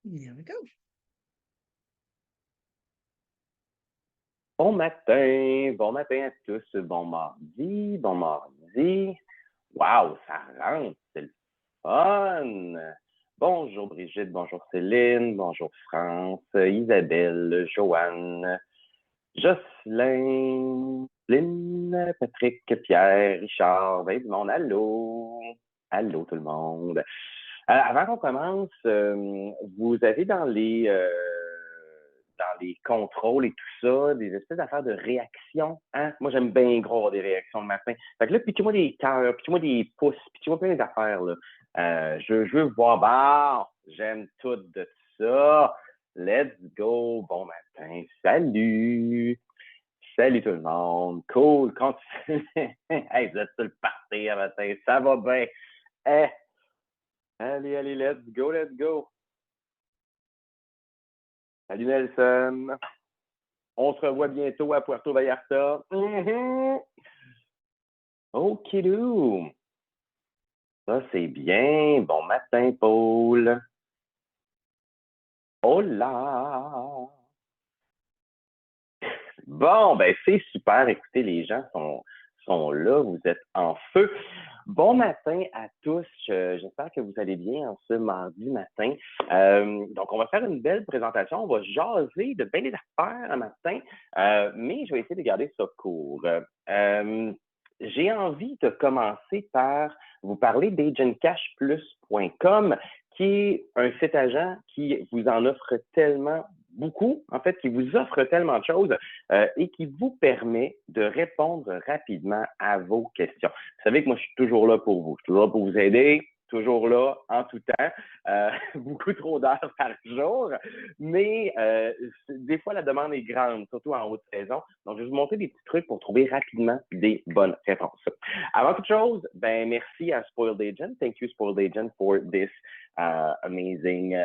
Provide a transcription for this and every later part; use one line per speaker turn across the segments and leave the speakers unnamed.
Here we go.
Bon matin à tous, bon mardi, bon mardi. Wow, ça rentre, c'est le fun. Bonjour Brigitte, bonjour Céline, bonjour France, Isabelle, Joanne, Jocelyn, Lynn, Patrick, Pierre, Richard, ben, tout le monde, allô. Allô tout le monde. Avant qu'on commence, vous avez dans les contrôles et tout ça, des espèces d'affaires de réaction. Hein? Moi, j'aime bien gros avoir des réactions le matin. Fait que là, pitchez-moi des cœurs, pitchez-moi des pouces, pitchez-moi plein d'affaires. Là. Je veux voir, bah, j'aime tout de ça. Let's go. Bon matin. Salut. Salut tout le monde. Cool. Continue. Hey, vous êtes sur le party à matin. Ça va bien. Eh, allez, let's go, let's go. Salut Nelson. On se revoit bientôt à Puerto Vallarta. Okidou. Ça, c'est bien. Bon matin, Paul. Hola. Bon, ben c'est super. Écoutez, les gens sont là. Vous êtes en feu. Bon matin à tous. J'espère que vous allez bien en ce mardi matin. Donc, on va faire une belle présentation. On va jaser de bien des affaires un matin, mais je vais essayer de garder ça court. J'ai envie de commencer par vous parler d'agentcashplus.com, qui est un site agent qui vous en offre tellement beaucoup, en fait, qui vous offre tellement de choses et qui vous permet de répondre rapidement à vos questions. Vous savez que moi, je suis toujours là pour vous. Je suis toujours là pour vous aider, toujours là en tout temps, beaucoup trop d'heures par jour, mais des fois, la demande est grande, surtout en haute saison. Donc, je vais vous montrer des petits trucs pour trouver rapidement des bonnes réponses. Avant toute chose, ben merci à Spoiled Agent. Thank you, Spoiled Agent, for this amazing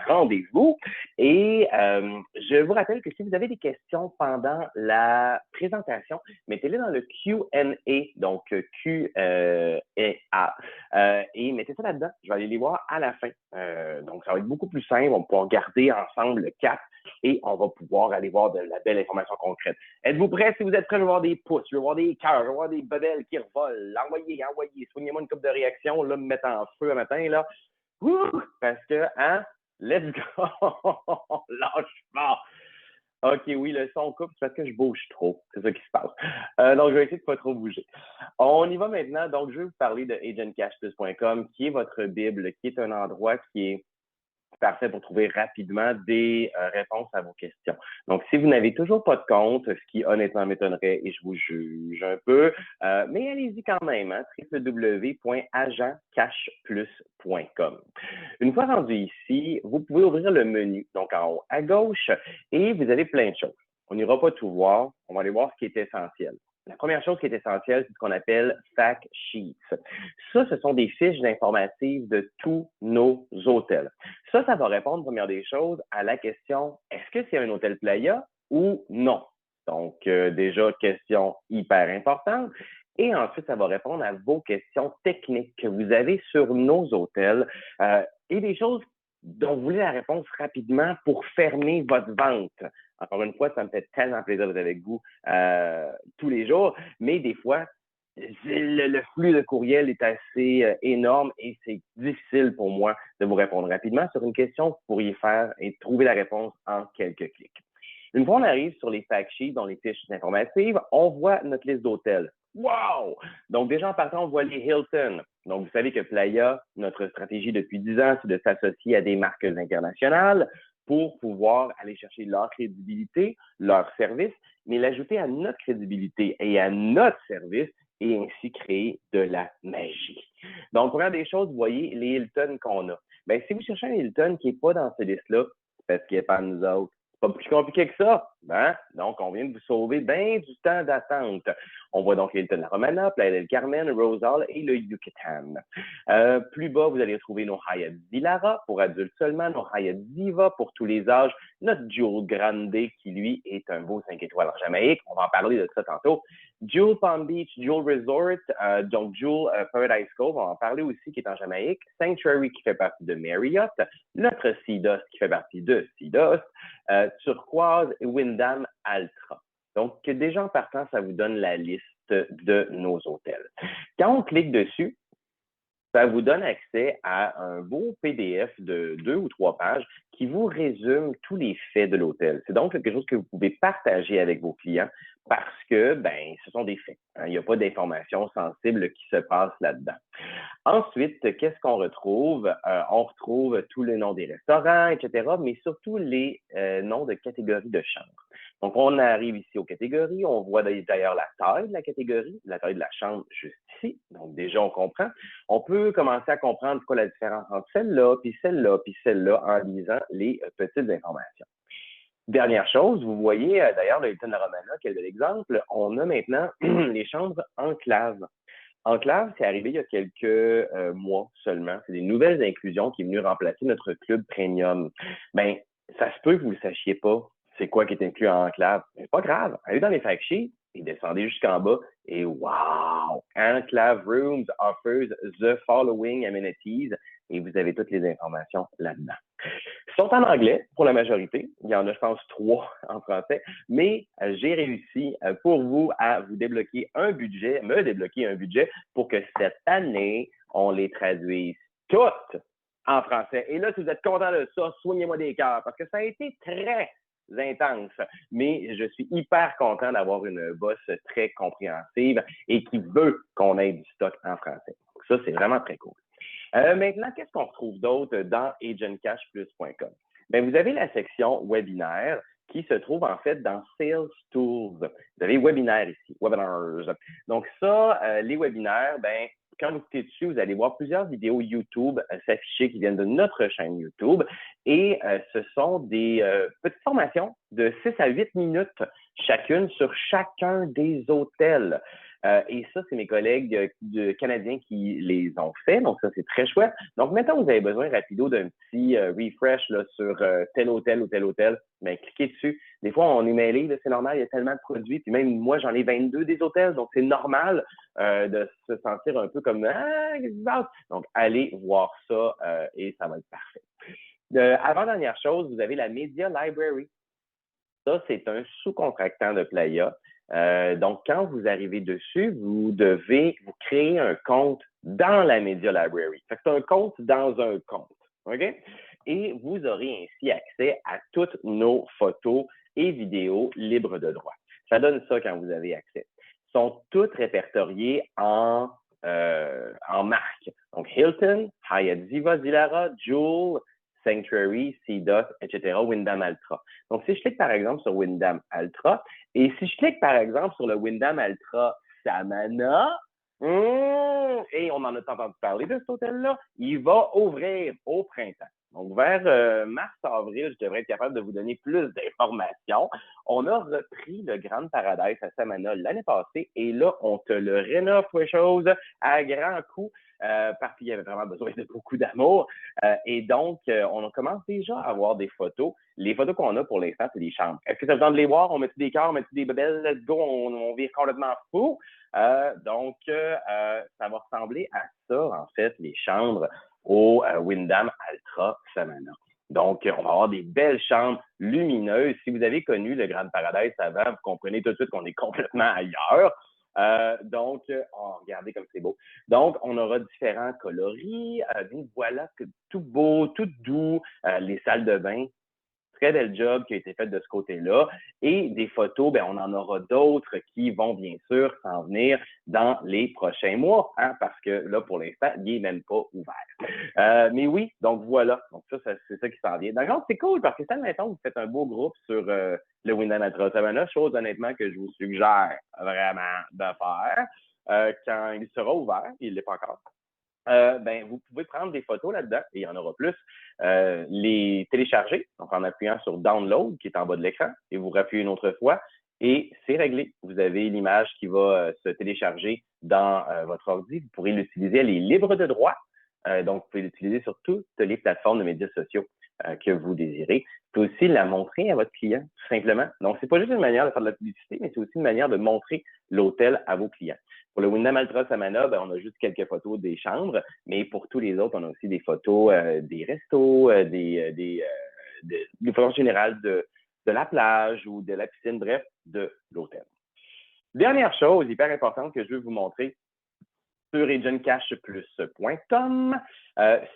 rendez-vous. Et je vous rappelle que si vous avez des questions pendant la présentation, mettez-les dans le Q&A, donc Q&A, et mettez ça là-dedans. Je vais aller les voir à la fin. Donc, ça va être beaucoup plus simple. On va pouvoir garder ensemble le cap et on va pouvoir aller voir de la belle information concrète. Êtes-vous prêts? Si vous êtes prêts, je veux voir des pouces, je veux voir des cœurs, je veux voir des bebelles qui revolent. Envoyez. Soignez-moi une coupe de réaction, là, me mettre en feu un matin, là. Parce que, hein, let's go! Lâche pas! OK, oui, le son coupe, c'est parce que je bouge trop. C'est ça qui se passe. Donc, je vais essayer de ne pas trop bouger. On y va maintenant. Donc, je vais vous parler de agentcashplus.com, qui est votre Bible, qui est un endroit qui est parfait pour trouver rapidement des réponses à vos questions. Donc, si vous n'avez toujours pas de compte, ce qui honnêtement m'étonnerait et je vous juge un peu, mais allez-y quand même, hein, www.agentcashplus.com. Une fois rendu ici, vous pouvez ouvrir le menu, donc en haut à gauche, et vous avez plein de choses. On n'ira pas tout voir, on va aller voir ce qui est essentiel. La première chose qui est essentielle, c'est ce qu'on appelle fact sheets. Ça, ce sont des fiches informatives de tous nos hôtels. Ça va répondre, première des choses, à la question, est-ce que c'est un hôtel Playa ou non? Donc, déjà, question hyper importante. Et ensuite, ça va répondre à vos questions techniques que vous avez sur nos hôtels et des choses dont vous voulez la réponse rapidement pour fermer votre vente. Encore une fois, ça me fait tellement plaisir d'être avec vous tous les jours, mais des fois, le flux de courriel est assez énorme et c'est difficile pour moi de vous répondre rapidement sur une question que vous pourriez faire et trouver la réponse en quelques clics. Une fois on arrive sur les fact sheets, dans les fiches informatives, on voit notre liste d'hôtels. Wow! Donc, déjà en partant, on voit les Hilton. Donc, vous savez que Playa, notre stratégie depuis 10 ans, c'est de s'associer à des marques internationales pour pouvoir aller chercher leur crédibilité, leur service, mais l'ajouter à notre crédibilité et à notre service et ainsi créer de la magie. Donc, première des choses, vous voyez les Hilton qu'on a. Bien, si vous cherchez un Hilton qui n'est pas dans cette liste-là, c'est parce qu'il n'est pas à nous autres. C'est pas plus compliqué que ça. Ben, donc, on vient de vous sauver bien du temps d'attente. On voit donc Hilton La Romana, Playa del Carmen, Rose Hall et le Yucatan. Plus bas, vous allez retrouver nos Hyatt Zilara pour adultes seulement, nos Hyatt Diva pour tous les âges, notre Jewel Grande qui, lui, est un beau 5 étoiles en Jamaïque. On va en parler de ça tantôt. Jewel Palm Beach, Jewel Resort, donc Jewel Paradise Cove, on va en parler aussi qui est en Jamaïque. Sanctuary qui fait partie de Marriott, notre Sea Dust qui fait partie de Sea Dust, Turquoise et Wyndham Altra. Donc, déjà en partant, ça vous donne la liste de nos hôtels. Quand on clique dessus, ça vous donne accès à un beau PDF de 2 ou 3 pages qui vous résume tous les faits de l'hôtel. C'est donc quelque chose que vous pouvez partager avec vos clients parce que, ben, ce sont des faits. Hein. Il n'y a pas d'informations sensibles qui se passent là-dedans. Ensuite, qu'est-ce qu'on retrouve? On retrouve tous les noms des restaurants, etc., mais surtout les noms de catégories de chambres. Donc, on arrive ici aux catégories. On voit d'ailleurs la taille de la catégorie, la taille de la chambre juste ici. Donc, déjà, on comprend. On peut commencer à comprendre quoi la différence entre celle-là, puis celle-là, puis celle-là en lisant les petites informations. Dernière chose, vous voyez d'ailleurs le Hilton La Romana, qui est de l'exemple, on a maintenant les chambres enclaves. Enclave, c'est arrivé il y a quelques mois seulement. C'est des nouvelles inclusions qui est venu remplacer notre club premium. Ben, ça se peut que vous ne sachiez pas c'est quoi qui est inclus en enclave. Mais pas grave. Allez dans les fact sheets et descendez jusqu'en bas et wow! Enclave Rooms offers the following amenities et vous avez toutes les informations là-dedans. Ils sont en anglais pour la majorité. Il y en a, je pense, 3 en français. Mais j'ai réussi pour vous à vous débloquer un budget, me débloquer un budget pour que cette année, on les traduise toutes en français. Et là, si vous êtes content de ça, soignez-moi des cœurs parce que ça a été très intense. Mais je suis hyper content d'avoir une boss très compréhensive et qui veut qu'on ait du stock en français. Donc ça, c'est vraiment très cool. Maintenant, qu'est-ce qu'on retrouve d'autre dans agentcashplus.com? Bien, vous avez la section webinaire qui se trouve en fait dans Sales Tools. Vous avez webinaire ici, webinars. Donc ça, les webinaires, ben, quand vous cliquez dessus, vous allez voir plusieurs vidéos YouTube s'afficher qui viennent de notre chaîne YouTube. Et ce sont des petites formations de 6 à 8 minutes chacune sur chacun des hôtels. Et ça, c'est mes collègues canadiens qui les ont fait. Donc, ça, c'est très chouette. Donc, maintenant, vous avez besoin rapido d'un petit refresh là, sur tel hôtel ou tel hôtel. Bien, cliquez dessus. Des fois, on est mêlé, c'est normal, il y a tellement de produits. Puis même moi, j'en ai 22 des hôtels. Donc, c'est normal de se sentir un peu comme ah, qu'est-ce qui se passe? Donc, allez voir ça et ça va être parfait. Avant-dernière chose, vous avez la Media Library. Ça, c'est un sous-contractant de Playa. Donc, quand vous arrivez dessus, vous devez vous créer un compte dans la Media Library. C'est un compte dans un compte. OK? Et vous aurez ainsi accès à toutes nos photos et vidéos libres de droit. Ça donne ça quand vous avez accès. Ils sont toutes répertoriées en marques. Donc, Hilton, Hyatt Ziva, Zilara, Jewel, Sanctuary, Sea Dust, etc., Wyndham Altra. Donc, si je clique par exemple sur Wyndham Altra, et si je clique par exemple sur le Wyndham Altra Samana, et on en a entendu parler de cet hôtel-là, il va ouvrir au printemps. Donc, vers mars-avril, je devrais être capable de vous donner plus d'informations. On a repris le Grand Paradise à Samana l'année passée et là, on te le rénove pour les choses à grands coups parce qu'il y avait vraiment besoin de beaucoup d'amour. Et donc, on commence déjà à avoir des photos. Les photos qu'on a pour l'instant, c'est des chambres. Est-ce que ça vous tente de les voir? On met des cœurs, on met des bébelles, let's go, on vire complètement fou. Donc, ça va ressembler à ça, en fait, les chambres au Wyndham Altra Samana. Donc, on va avoir des belles chambres lumineuses. Si vous avez connu le Grand Paradise avant, vous comprenez tout de suite qu'on est complètement ailleurs. Donc, regardez comme c'est beau. Donc, on aura différents coloris. Donc, voilà, tout beau, tout doux. Les salles de bain, très bel job qui a été fait de ce côté-là. Et des photos, ben, on en aura d'autres qui vont bien sûr s'en venir dans les prochains mois, hein, parce que là, pour l'instant, il n'est même pas ouvert. Mais oui, donc voilà. Donc ça c'est ça qui s'en vient. Donc, c'est cool parce que ça, mettons, vous faites un beau groupe sur le Wyndham Altra Samana, chose honnêtement que je vous suggère vraiment de faire quand il sera ouvert, il ne l'est pas encore. ben, vous pouvez prendre des photos là-dedans, et il y en aura plus, les télécharger, donc en appuyant sur Download, qui est en bas de l'écran, et vous rappuyez une autre fois, et c'est réglé. Vous avez l'image qui va se télécharger dans votre ordi. Vous pourrez l'utiliser, elle est libre de droit, donc vous pouvez l'utiliser sur toutes les plateformes de médias sociaux que vous désirez. Vous pouvez aussi la montrer à votre client, tout simplement. Donc, c'est pas juste une manière de faire de la publicité, mais c'est aussi une manière de montrer l'hôtel à vos clients. Pour le Wyndham Altra Samana, ben, on a juste quelques photos des chambres, mais pour tous les autres, on a aussi des photos des restos, des photos générales de la plage ou de la piscine, bref, de l'hôtel. Dernière chose hyper importante que je veux vous montrer sur agentcashplus.com,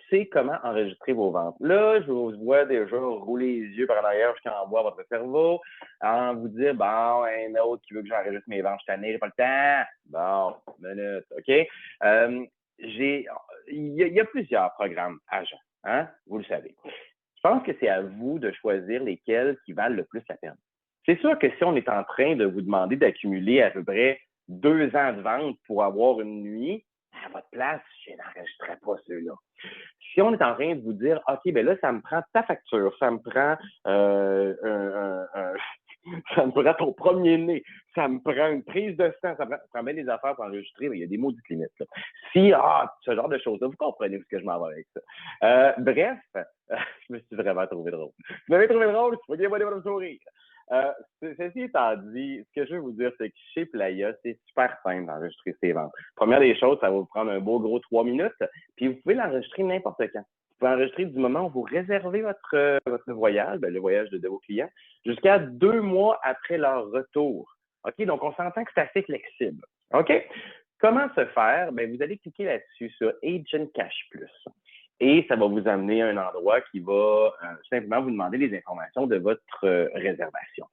c'est comment enregistrer vos ventes. Là, je vous vois déjà rouler les yeux par en arrière jusqu'en bas votre cerveau, en vous dire, bon, un autre qui veut que j'enregistre mes ventes, je t'en ai, j'ai pas le temps. Bon, minute, OK? Il y a plusieurs programmes agents, hein? Vous le savez. Je pense que c'est à vous de choisir lesquels qui valent le plus la peine. C'est sûr que si on est en train de vous demander d'accumuler à peu près 2 ans de vente pour avoir une nuit, à votre place, je n'enregistrerai pas ceux-là. Si on est en train de vous dire, OK, ben là, ça me prend ta facture, ça me prend ça me prend ton premier-né, ça me prend une prise de sang, ça me prend bien des affaires pour enregistrer, mais il y a des maudites limites. Là. Si, ce genre de choses-là, vous comprenez ce que je m'en vais avec ça. Bref, je me suis vraiment trouvé drôle. Vous m'avez trouvé drôle, soyez-moi des bonnes sourires. Ceci étant dit, ce que je veux vous dire, c'est que chez Playa, c'est super simple d'enregistrer ses ventes. Première des choses, ça va vous prendre un beau gros 3 minutes, puis vous pouvez l'enregistrer n'importe quand. Vous pouvez enregistrer du moment où vous réservez votre voyage, ben, le voyage de vos clients, jusqu'à 2 mois après leur retour. OK? Donc, on s'entend que c'est assez flexible. OK? Comment se faire? Ben, vous allez cliquer là-dessus sur Agent Cash Plus. Et ça va vous amener à un endroit qui va simplement vous demander les informations de votre réservation.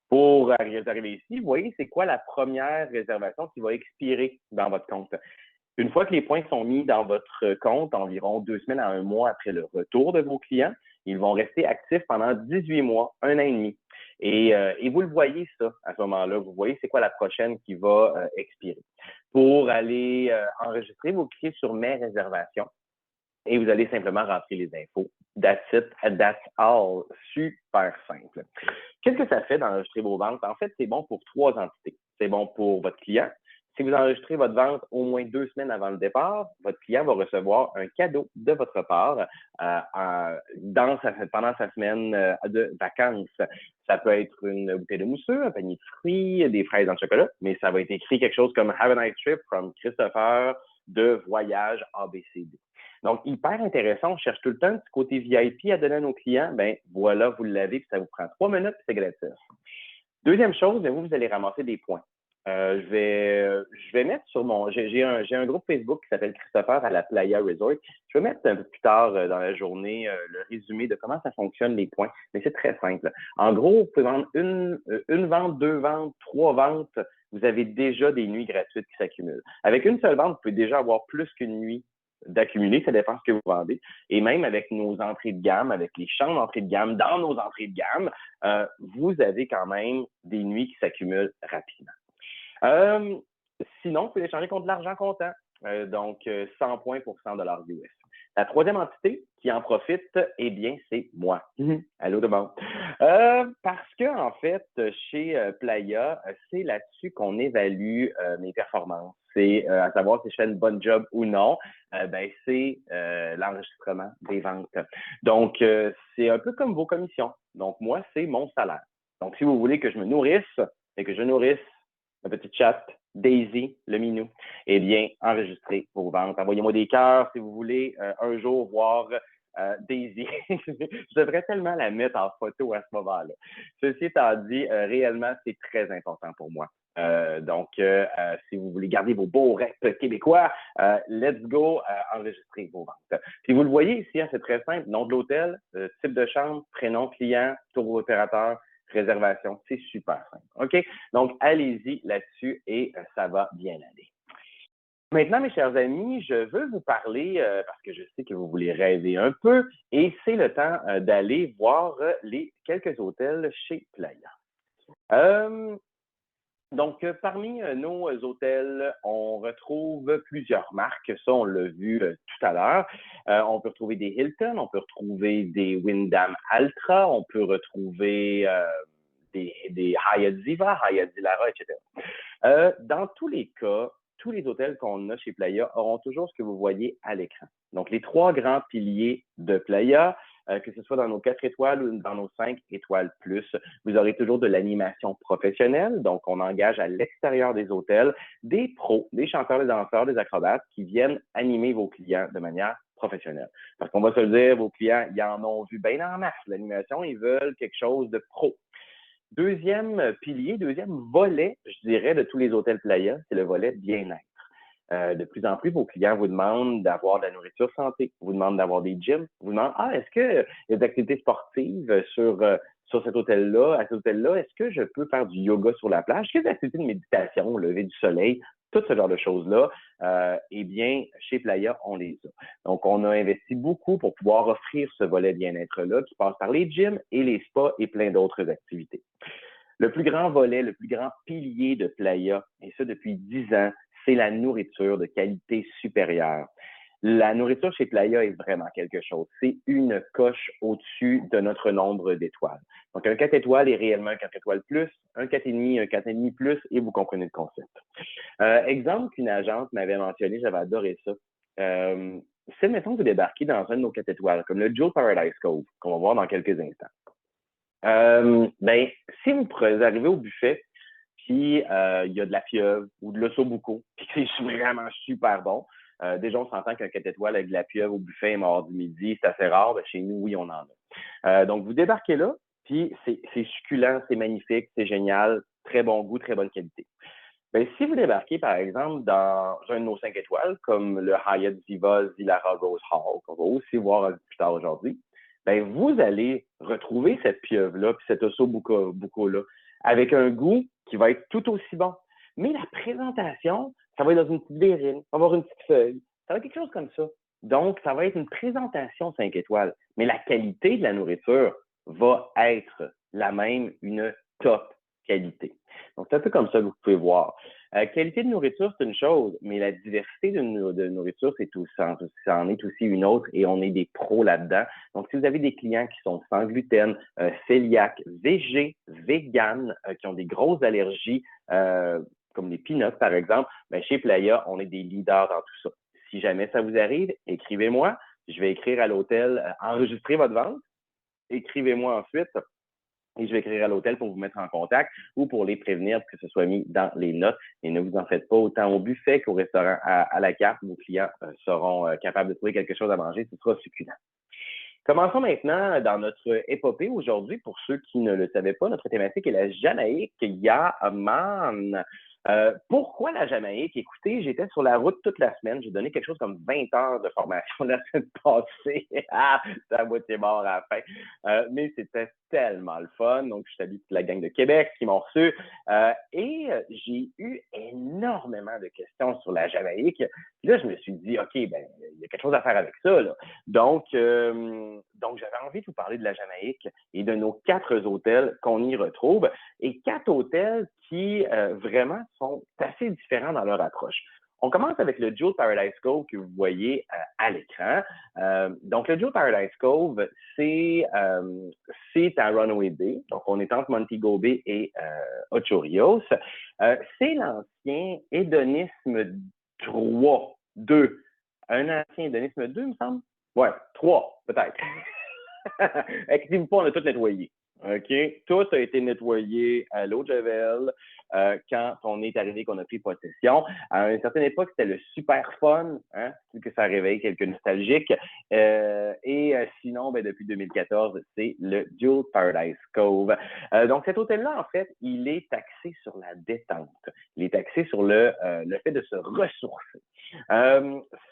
Pour arriver ici, vous voyez, c'est quoi la première réservation qui va expirer dans votre compte. Une fois que les points sont mis dans votre compte, environ 2 semaines à 1 mois après le retour de vos clients, ils vont rester actifs pendant 18 mois, 1 an et demi. Et vous le voyez, ça, à ce moment-là. Vous voyez, c'est quoi la prochaine qui va expirer. Pour aller enregistrer, vous cliquez sur « Mes réservations » et vous allez simplement rentrer les infos. That's it, that's all. Super simple. Qu'est-ce que ça fait d'enregistrer vos ventes? En fait, c'est bon pour 3 entités. C'est bon pour votre client. Si vous enregistrez votre vente au moins 2 semaines avant le départ, votre client va recevoir un cadeau de votre part pendant sa semaine de vacances. Ça peut être une bouteille de mousseux, un panier de fruits, des fraises en chocolat, mais ça va être écrit quelque chose comme « Have a nice trip from Christopher de voyage ABCD ». Donc, hyper intéressant. On cherche tout le temps du côté VIP à donner à nos clients. Ben voilà, vous l'avez, puis ça vous prend 3 minutes, puis c'est gratuit. Deuxième chose, bien, vous allez ramasser des points. Je vais mettre sur mon... J'ai un groupe Facebook qui s'appelle Christopher à la Playa Resort. Je vais mettre un peu plus tard dans la journée le résumé de comment ça fonctionne les points. Mais c'est très simple. En gros, vous pouvez vendre une vente, 2 ventes, 3 ventes. Vous avez déjà des nuits gratuites qui s'accumulent. Avec une seule vente, vous pouvez déjà avoir plus qu'une nuit d'accumuler, ça dépend de ce que vous vendez. Et même avec nos entrées de gamme, avec les chambres d'entrée de gamme, dans nos entrées de gamme, vous avez quand même des nuits qui s'accumulent rapidement. Sinon, vous pouvez l'échanger contre de l'argent comptant. Donc, 100 points pour 100 $ US. La troisième entité qui en profite, eh bien, c'est moi. Allô de bon. Parce que, en fait, chez Playa, c'est là-dessus qu'on évalue mes performances. C'est à savoir si je fais une bonne job ou non, ben, c'est l'enregistrement des ventes. Donc, c'est un peu comme vos commissions. Donc, moi, c'est mon salaire. Donc, si vous voulez que je me nourrisse et que je nourrisse un petit chat, Daisy, le minou, eh bien, enregistrez vos ventes. Envoyez-moi des cœurs si vous voulez un jour voir Daisy. Je devrais tellement la mettre en photo à ce moment-là. Ceci étant dit, réellement, c'est très important pour moi. Donc, si vous voulez garder vos beaux reps québécois, let's go, enregistrez vos ventes. Puis vous le voyez ici, hein, c'est très simple. Nom de l'hôtel, type de chambre, prénom client, tour opérateur, réservation. C'est super simple. OK? Donc, allez-y là-dessus et ça va bien aller. Maintenant, mes chers amis, je veux vous parler, parce que je sais que vous voulez rêver un peu, et c'est le temps d'aller voir les quelques hôtels chez Playa. Donc, parmi nos hôtels, on retrouve plusieurs marques. Ça, on l'a vu tout à l'heure. On peut retrouver des Hilton, on peut retrouver des Wyndham Altra, on peut retrouver des Hyatt Ziva, Hyatt Zilara, etc. Dans tous les cas, tous les hôtels qu'on a chez Playa auront toujours ce que vous voyez à l'écran. Donc, les trois grands piliers de Playa, que ce soit dans nos 4 étoiles ou dans nos 5 étoiles plus, vous aurez toujours de l'animation professionnelle. Donc, on engage à l'extérieur des hôtels des pros, des chanteurs, des danseurs, des acrobates qui viennent animer vos clients de manière professionnelle. Parce qu'on va se le dire, vos clients, ils en ont vu bien en masse l'animation, ils veulent quelque chose de pro. Deuxième pilier, deuxième volet, je dirais, de tous les hôtels Playa, c'est le volet bien-être. De plus en plus, vos clients vous demandent d'avoir de la nourriture santé, vous demandent d'avoir des gyms, vous demandent est-ce qu'il y a des activités sportives sur cet hôtel-là, à cet hôtel-là, est-ce que je peux faire du yoga sur la plage? Est-ce qu'il y a des activités de méditation, au lever du soleil, tout ce genre de choses-là? Eh bien, chez Playa, on les a. Donc, on a investi beaucoup pour pouvoir offrir ce volet bien-être-là qui passe par les gyms et les spas et plein d'autres activités. Le plus grand volet, le plus grand pilier de Playa, et ça depuis 10 ans, c'est la nourriture de qualité supérieure. La nourriture chez Playa est vraiment quelque chose. C'est une coche au-dessus de notre nombre d'étoiles. Donc, un 4 étoiles est réellement un 4 étoiles plus, un 4,5, un 4,5 plus, et vous comprenez le concept. Exemple qu'une agente m'avait mentionné, j'avais adoré ça. C'est, mettons, que vous débarquez dans un de nos 4 étoiles, comme le Jewel Paradise Cove, qu'on va voir dans quelques instants. Ben, si vous arrivez au buffet, puis il y a de la pieuvre ou de l'ossobuco, puis c'est vraiment super bon. Déjà, on s'entend qu'un 4 étoiles avec de la pieuvre au buffet mardi midi, c'est assez rare. Ben, chez nous, oui, on en a. Donc, vous débarquez là, puis c'est succulent, c'est magnifique, c'est génial, très bon goût, très bonne qualité. Ben, si vous débarquez, par exemple, dans un de nos 5 étoiles, comme le Hyatt Ziva Zilara Rose Hall, qu'on va aussi voir plus tard aujourd'hui, ben, vous allez retrouver cette pieuvre-là, puis cet ossobuco-là, avec un goût qui va être tout aussi bon. Mais la présentation, ça va être dans une petite verrine, ça va avoir une petite feuille, ça va être quelque chose comme ça. Donc, ça va être une présentation 5 étoiles. Mais la qualité de la nourriture va être la même, une top qualité. Donc, c'est un peu comme ça que vous pouvez voir. Qualité de nourriture, c'est une chose, mais la diversité de nourriture, c'est tout ça. Ça en est aussi une autre et on est des pros là-dedans. Donc, si vous avez des clients qui sont sans gluten, cœliaques, végé, vegan, qui ont des grosses allergies, comme les peanuts, par exemple, ben, chez Playa, on est des leaders dans tout ça. Si jamais ça vous arrive, écrivez-moi. Je vais écrire à l'hôtel, enregistrer votre vente. Écrivez-moi ensuite et je vais écrire à l'hôtel pour vous mettre en contact ou pour les prévenir que ce soit mis dans les notes. Et ne vous en faites pas, autant au buffet qu'au restaurant à la carte, vos clients seront capables de trouver quelque chose à manger, ce sera succulent. Commençons maintenant dans notre épopée aujourd'hui. Pour ceux qui ne le savaient pas, notre thématique est la Jamaïque. Yaman. Pourquoi la Jamaïque? Écoutez, j'étais sur la route toute la semaine. J'ai donné quelque chose comme 20 heures de formation la semaine passée. C'est à moitié mort à la fin. Mais c'était tellement le fun. Donc, je salue toute la gang de Québec qui m'ont reçu. Et j'ai eu énormément de questions sur la Jamaïque. Puis là, je me suis dit, OK, ben, il y a quelque chose à faire avec ça, là. Donc, j'avais envie de vous parler de la Jamaïque et de nos 4 hôtels qu'on y retrouve. Et 4 hôtels qui vraiment sont assez différents dans leur approche. On commence avec le Jewel Paradise Cove que vous voyez à l'écran. Donc, le Jewel Paradise Cove, c'est à Runaway Bay. Donc, on est entre Montego Bay et Ocho Rios. C'est l'ancien hédonisme 3, 2. Un ancien hédonisme 2, il me semble. Ouais, 3, peut-être. Inquiétez-vous pas, on a tout nettoyé. OK? Tout a été nettoyé à l'eau de Javel quand on est arrivé, qu'on a pris possession. À une certaine époque, c'était le super fun, hein? Que ça réveille quelques nostalgiques. Sinon, ben, depuis 2014, c'est le Jewel Paradise Cove. Donc, cet hôtel-là, en fait, il est axé sur la détente. Il est axé sur le fait de se ressourcer.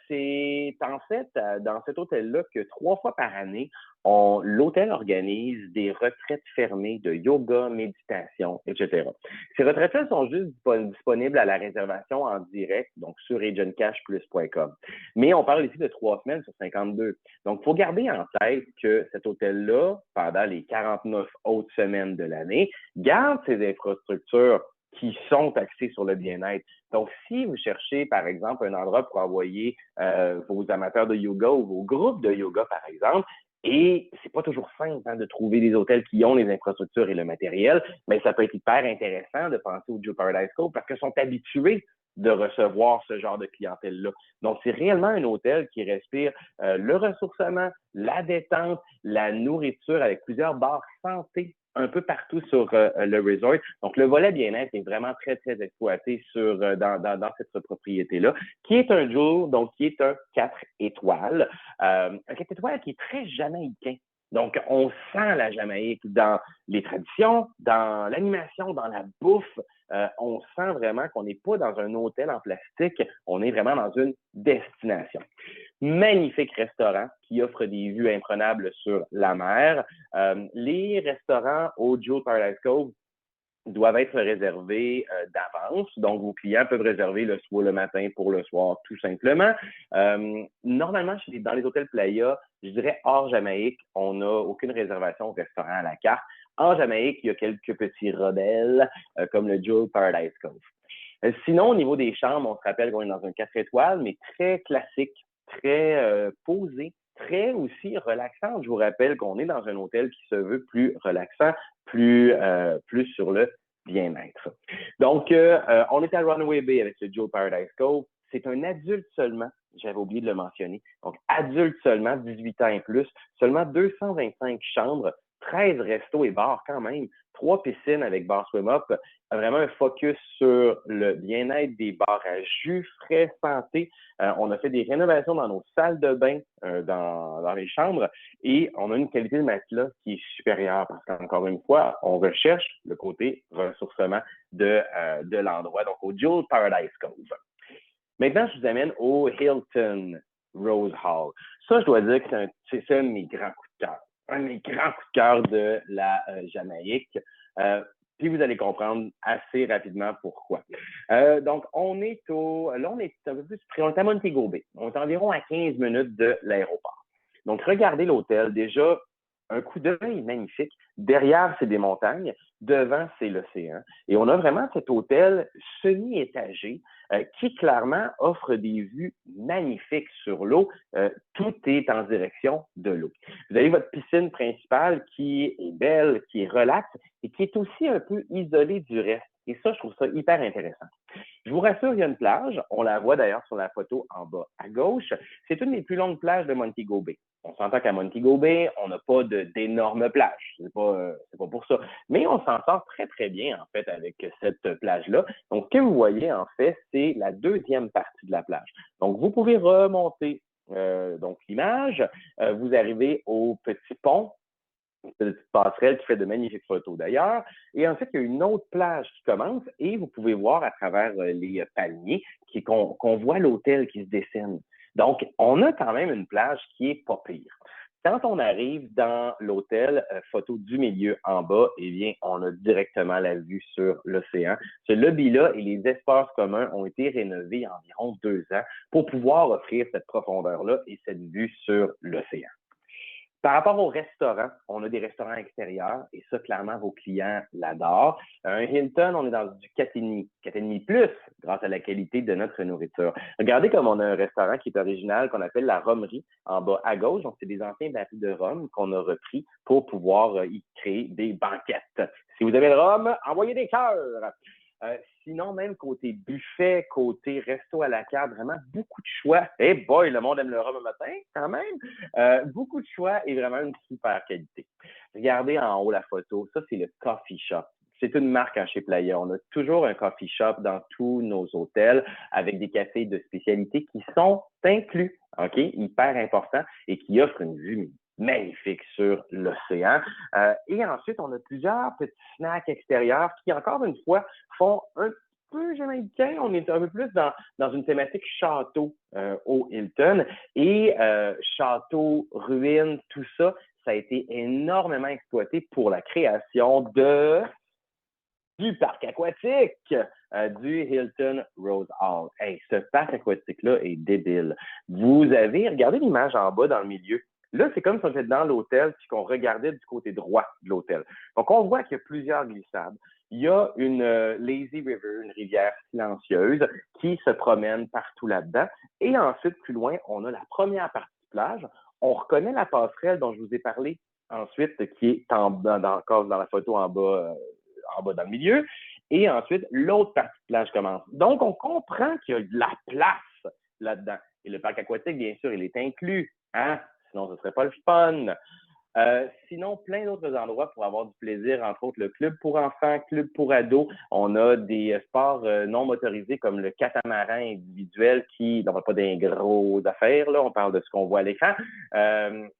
C'est en fait dans cet hôtel-là que 3 fois par année, l'hôtel organise des retraites fermées de yoga, méditation, etc. Ces retraites-là sont juste disponibles à la réservation en direct, donc sur agentcashplus.com. Mais on parle ici de 3 semaines sur 52. Donc, il faut garder en tête que cet hôtel-là, pendant les 49 autres semaines de l'année, garde ses infrastructures qui sont axés sur le bien-être. Donc, si vous cherchez, par exemple, un endroit pour envoyer vos amateurs de yoga ou vos groupes de yoga, par exemple, et c'est pas toujours simple hein, de trouver des hôtels qui ont les infrastructures et le matériel, mais ça peut être hyper intéressant de penser au Jewel Paradise Cove parce qu'ils sont habitués de recevoir ce genre de clientèle-là. Donc, c'est réellement un hôtel qui respire le ressourcement, la détente, la nourriture avec plusieurs bars santé un peu partout sur le resort. Donc, le volet bien-être est vraiment très, très exploité dans cette propriété-là, qui est un Jewel, donc qui est un 4 étoiles. Un 4 étoiles qui est très jamaïcain. Donc, on sent la Jamaïque dans les traditions, dans l'animation, dans la bouffe. On sent vraiment qu'on n'est pas dans un hôtel en plastique, on est vraiment dans une destination. Magnifique restaurant qui offre des vues imprenables sur la mer. Les restaurants au Jewel Paradise Cove doivent être réservés d'avance. Donc, vos clients peuvent réserver soit le matin pour le soir, tout simplement. Normalement, dans les hôtels Playa, je dirais hors Jamaïque, on n'a aucune réservation au restaurant à la carte. En Jamaïque, il y a quelques petits rebelles comme le Jewel Paradise Cove. Sinon, au niveau des chambres, on se rappelle qu'on est dans un 4 étoiles, mais très classique, très posé, très aussi relaxant. Je vous rappelle qu'on est dans un hôtel qui se veut plus relaxant, plus sur le bien-être. Donc, on est à Runaway Bay avec le Jewel Paradise Cove. C'est un adulte seulement. J'avais oublié de le mentionner. Donc, adulte seulement, 18 ans et plus. Seulement 225 chambres, 13 restos et bars quand même. 3 piscines avec bar swim-up. Vraiment un focus sur le bien-être des bars à jus frais santé. On a fait des rénovations dans nos salles de bain, dans les chambres, et on a une qualité de matelas qui est supérieure parce qu'encore une fois, on recherche le côté ressourcement de l'endroit, donc au Jewel Paradise Cove. Maintenant, je vous amène au Hilton Rose Hall. Ça, je dois dire que c'est un de mes grands coups de cœur. Un de mes grands coups de cœur de la Jamaïque. Puis vous allez comprendre assez rapidement pourquoi. Donc, on est un peu plus près, on est à Montego Bay. On est environ à 15 minutes de l'aéroport. Donc, regardez l'hôtel. Déjà, un coup d'œil magnifique. Derrière, c'est des montagnes. Devant, c'est l'océan. Et on a vraiment cet hôtel semi-étagé qui, clairement, offre des vues magnifiques sur l'eau. Tout est en direction de l'eau. Vous avez votre piscine principale qui est belle, qui est relaxe et qui est aussi un peu isolée du reste. Et ça, je trouve ça hyper intéressant. Je vous rassure, il y a une plage. On la voit d'ailleurs sur la photo en bas à gauche. C'est une des plus longues plages de Montego Bay. On s'entend qu'à Montego Bay, on n'a pas d'énormes plages. C'est pas pour ça. Mais on s'en sort très, très bien, en fait, avec cette plage-là. Donc, ce que vous voyez, en fait, c'est la deuxième partie de la plage. Donc, vous pouvez remonter donc l'image. Vous arrivez au petit pont. C'est une petite passerelle qui fait de magnifiques photos d'ailleurs. Et ensuite, il y a une autre plage qui commence et vous pouvez voir à travers les palmiers qu'on voit l'hôtel qui se dessine. Donc, on a quand même une plage qui est pas pire. Quand on arrive dans l'hôtel, photo du milieu en bas, eh bien, on a directement la vue sur l'océan. Ce lobby-là et les espaces communs ont été rénovés il y a environ 2 ans pour pouvoir offrir cette profondeur-là et cette vue sur l'océan. Par rapport au restaurant, on a des restaurants extérieurs et ça, clairement, vos clients l'adorent. Un Hilton, on est dans du 4,5 plus grâce à la qualité de notre nourriture. Regardez comme on a un restaurant qui est original qu'on appelle la Romerie en bas à gauche. Donc, c'est des anciens barils de rhum qu'on a repris pour pouvoir y créer des banquettes. Si vous avez le rhum, envoyez des cœurs! Sinon, même côté buffet, côté resto à la carte, vraiment beaucoup de choix. Eh boy, le monde aime le rhum le matin, quand même. Beaucoup de choix et vraiment une super qualité. Regardez en haut la photo. Ça, c'est le coffee shop. C'est une marque chez Playa. On a toujours un coffee shop dans tous nos hôtels avec des cafés de spécialité qui sont inclus, OK? Hyper important et qui offrent une vue magnifique sur l'océan. Et ensuite, on a plusieurs petits snacks extérieurs qui, encore une fois, font un peu jamaïcain. On est un peu plus dans une thématique château au Hilton. Et château, ruines, tout ça, ça a été énormément exploité pour la création du parc aquatique du Hilton Rose Hall. Hey, ce parc aquatique-là est débile. Vous avez, regardez l'image en bas dans le milieu. Là, c'est comme si on était dans l'hôtel puis qu'on regardait du côté droit de l'hôtel. Donc, on voit qu'il y a plusieurs glissades. Il y a une lazy river, une rivière silencieuse qui se promène partout là-dedans. Et ensuite, plus loin, on a la première partie de plage. On reconnaît la passerelle dont je vous ai parlé ensuite, qui est dans la photo en bas dans le milieu. Et ensuite, l'autre partie de plage commence. Donc, on comprend qu'il y a de la place là-dedans. Et le parc aquatique, bien sûr, il est inclus. Hein? Sinon, ce ne serait pas le fun. Sinon, plein d'autres endroits pour avoir du plaisir, entre autres le club pour enfants, club pour ados. On a des sports non motorisés comme le catamaran individuel qui n'ont pas des grosses affaires, là, on parle de ce qu'on voit à l'écran.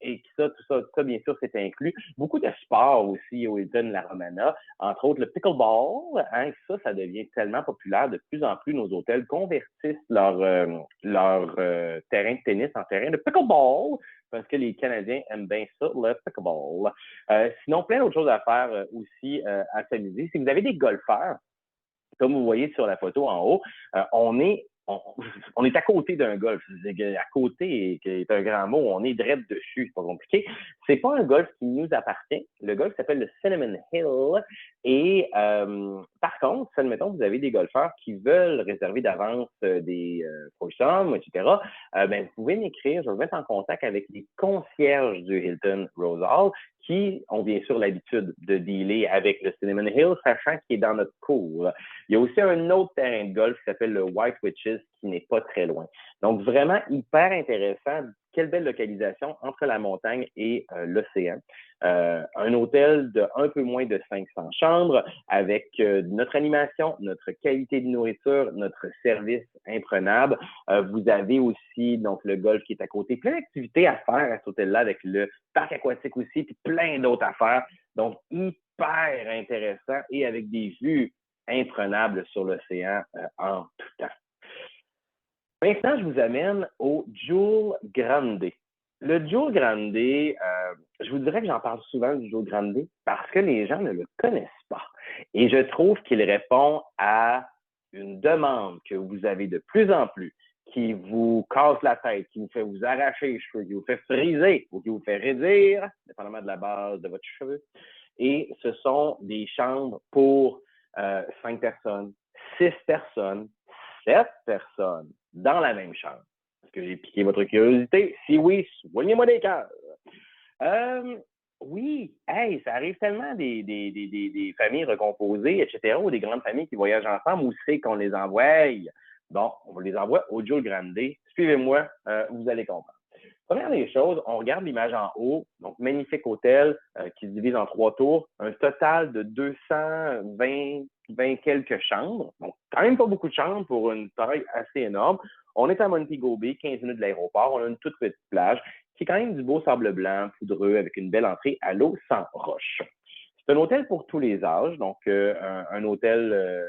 Et tout ça, bien sûr, c'est inclus. Beaucoup de sports aussi au Hilton La Romana, entre autres le pickleball. Hein, ça devient tellement populaire. De plus en plus, nos hôtels convertissent leur terrain de tennis en terrain de pickleball, parce que les Canadiens aiment bien ça, le pickleball. Sinon, plein d'autres choses à faire aussi à s'amuser. Si vous avez des golfeurs, comme vous voyez sur la photo en haut, on est à côté d'un golf. À côté est un grand mot, on est direct dessus, c'est pas compliqué. C'est pas un golf qui nous appartient. Le golf s'appelle le Cinnamon Hill. Et par contre, si admettons vous avez des golfeurs qui veulent réserver d'avance des foursomes, etc., ben, vous pouvez m'écrire, je vais vous mettre en contact avec les concierges du Hilton Rose Hall qui ont bien sûr l'habitude de dealer avec le Cinnamon Hill, sachant qu'il est dans notre cour. Il y a aussi un autre terrain de golf qui s'appelle le White Witches, qui n'est pas très loin. Donc, vraiment hyper intéressant. Quelle belle localisation entre la montagne et l'océan. Un hôtel de un peu moins de 500 chambres avec notre animation, notre qualité de nourriture, notre service imprenable. Vous avez aussi donc le golf qui est à côté. Plein d'activités à faire à cet hôtel-là avec le parc aquatique aussi, puis plein d'autres affaires. Donc, hyper intéressant et avec des vues imprenables sur l'océan en tout temps. Maintenant, je vous amène au Jewel Grande. Le Jewel Grande, je vous dirais que j'en parle souvent du Jewel Grande parce que les gens ne le connaissent pas. Et je trouve qu'il répond à une demande que vous avez de plus en plus, qui vous casse la tête, qui vous fait vous arracher les cheveux, qui vous fait friser ou qui vous fait raidir, dépendamment de la base de votre cheveu. Et ce sont des chambres pour 5 personnes, 6 personnes, 7 personnes dans la même chambre. Est-ce que j'ai piqué votre curiosité? Si oui, soignez-moi des cœurs. Oui, hey, ça arrive tellement des familles recomposées, etc., ou des grandes familles qui voyagent ensemble, où c'est qu'on les envoie? Bon, on les envoie au Jewel Grande. Suivez-moi, vous allez comprendre. Première des choses, on regarde l'image en haut, donc magnifique hôtel qui se divise en 3 tours, un total de 220 quelques chambres, donc quand même pas beaucoup de chambres pour une taille assez énorme. On est à Montego Bay, 15 minutes de l'aéroport, on a une toute petite plage qui est quand même du beau sable blanc, poudreux, avec une belle entrée à l'eau sans roche. C'est un hôtel pour tous les âges, donc un hôtel,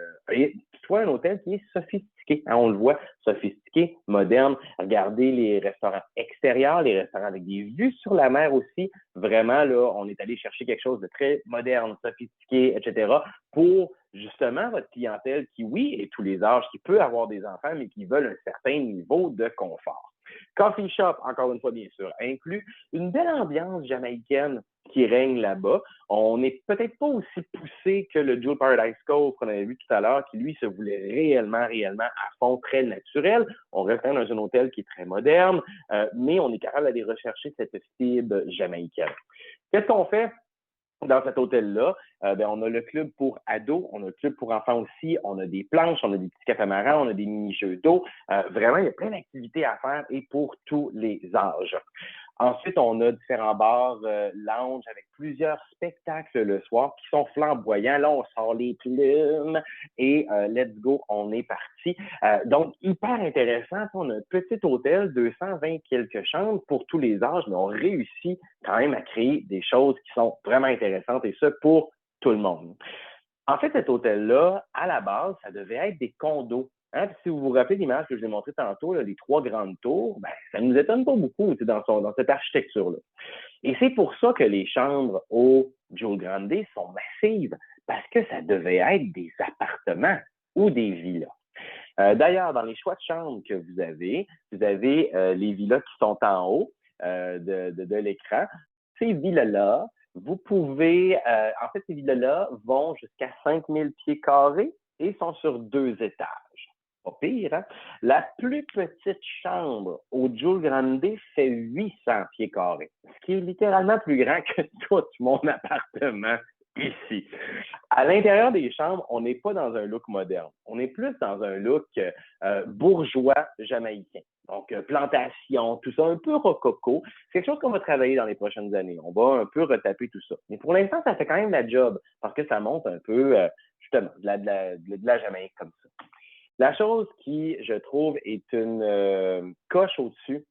soit un hôtel qui est sophistiqué, hein, on le voit, sophistiqué, moderne. Regardez les restaurants extérieurs, les restaurants avec des vues sur la mer aussi. Vraiment, là, on est allé chercher quelque chose de très moderne, sophistiqué, etc., pour justement votre clientèle qui, oui, est tous les âges, qui peut avoir des enfants, mais qui veulent un certain niveau de confort. Coffee shop, encore une fois, bien sûr, inclus une belle ambiance jamaïcaine qui règne là-bas. On n'est peut-être pas aussi poussé que le Jewel Paradise Cove qu'on avait vu tout à l'heure, qui, lui, se voulait réellement à fond, très naturel. On reste dans un hôtel qui est très moderne, mais on est capable d'aller rechercher cette fibre jamaïcaine. Qu'est-ce qu'on fait dans cet hôtel-là? On a le club pour ados, on a le club pour enfants aussi, on a des planches, on a des petits catamarans, on a des mini-jeux d'eau. Vraiment, il y a plein d'activités à faire et pour tous les âges. Ensuite, on a différents bars, lounge avec plusieurs spectacles le soir qui sont flamboyants. Là, on sort les plumes et let's go, on est parti. Donc, hyper intéressant. On a un petit hôtel, 220 quelques chambres pour tous les âges, mais on réussit quand même à créer des choses qui sont vraiment intéressantes et ça pour tout le monde. En fait, cet hôtel-là, à la base, ça devait être des condos. Hein? Si vous vous rappelez l'image que je vous ai montrée tantôt, là, les 3 grandes tours, ben, ça ne nous étonne pas beaucoup dans cette architecture-là. Et c'est pour ça que les chambres au Jewel Grande sont massives, parce que ça devait être des appartements ou des villas. D'ailleurs, dans les choix de chambres que vous avez les villas qui sont en haut. de l'écran. Ces villas-là, vous pouvez, en fait, ces villas-là vont jusqu'à 5000 pieds carrés et sont sur 2 étages. Pas pire, hein? La plus petite chambre au Giul Grande fait 800 pieds carrés, ce qui est littéralement plus grand que tout mon appartement ici. À l'intérieur des chambres, on n'est pas dans un look moderne. On est plus dans un look bourgeois jamaïcain. Donc, plantation, tout ça, un peu rococo. C'est quelque chose qu'on va travailler dans les prochaines années. On va un peu retaper tout ça. Mais pour l'instant, ça fait quand même la job parce que ça monte un peu, justement, de la Jamaïque comme ça. La chose qui, je trouve, est une coche au-dessus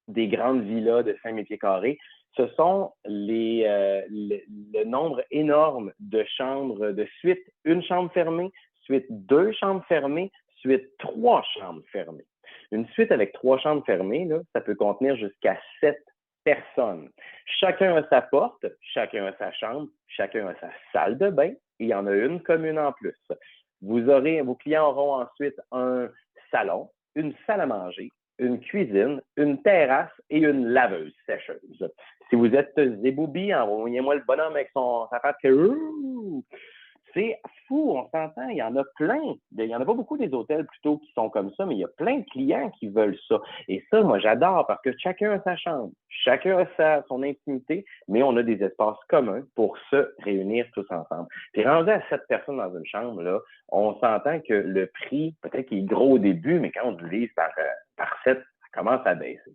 des grandes villas de 5000 pieds carrés, ce sont le nombre énorme de chambres de suite, une chambre fermée, suite 2 chambres fermées, suite 3 chambres fermées. Une suite avec 3 chambres fermées, là, ça peut contenir jusqu'à 7 personnes. Chacun a sa porte, chacun a sa chambre, chacun a sa salle de bain et il y en a une commune en plus. Vos clients auront ensuite un salon, une salle à manger, une cuisine, une terrasse et une laveuse sécheuse. Si vous êtes zéboubi, envoyez-moi le bonhomme avec sa patte que c'est fou, on s'entend, il y en a plein. Il n'y en a pas beaucoup des hôtels plutôt qui sont comme ça, mais il y a plein de clients qui veulent ça. Et ça, moi, j'adore parce que chacun a sa chambre, chacun a son intimité, mais on a des espaces communs pour se réunir tous ensemble. Puis rendu à 7 personnes dans une chambre, là, on s'entend que le prix, peut-être qu'il est gros au début, mais quand on divise par 7, ça commence à baisser.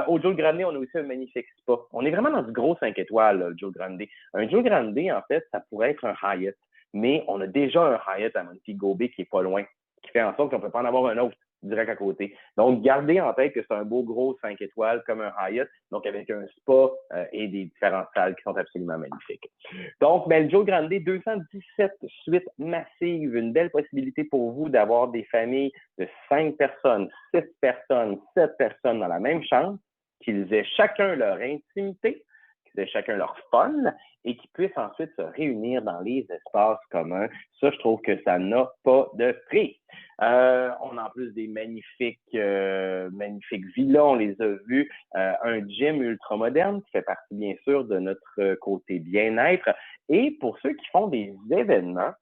Au Giul Grande, on a aussi un magnifique spa. On est vraiment dans du gros 5 étoiles, là, le Giul Grande. Un Giul Grande, en fait, ça pourrait être un Hyatt, mais on a déjà un Hyatt à Montego Bay qui est pas loin, qui fait en sorte qu'on peut pas en avoir un autre direct à côté. Donc, gardez en tête que c'est un beau gros 5 étoiles comme un Hyatt, donc avec un spa et des différentes salles qui sont absolument magnifiques. Donc, le Giul Grande, 217 suites massives, une belle possibilité pour vous d'avoir des familles de 5 personnes, 6 personnes, 7 personnes dans la même chambre, qu'ils aient chacun leur intimité, qu'ils aient chacun leur fun et qu'ils puissent ensuite se réunir dans les espaces communs. Ça, je trouve que ça n'a pas de prix. On a en plus des magnifiques villas, on les a vus. Un gym ultra moderne qui fait partie, bien sûr, de notre côté bien-être. Et pour ceux qui font des événements,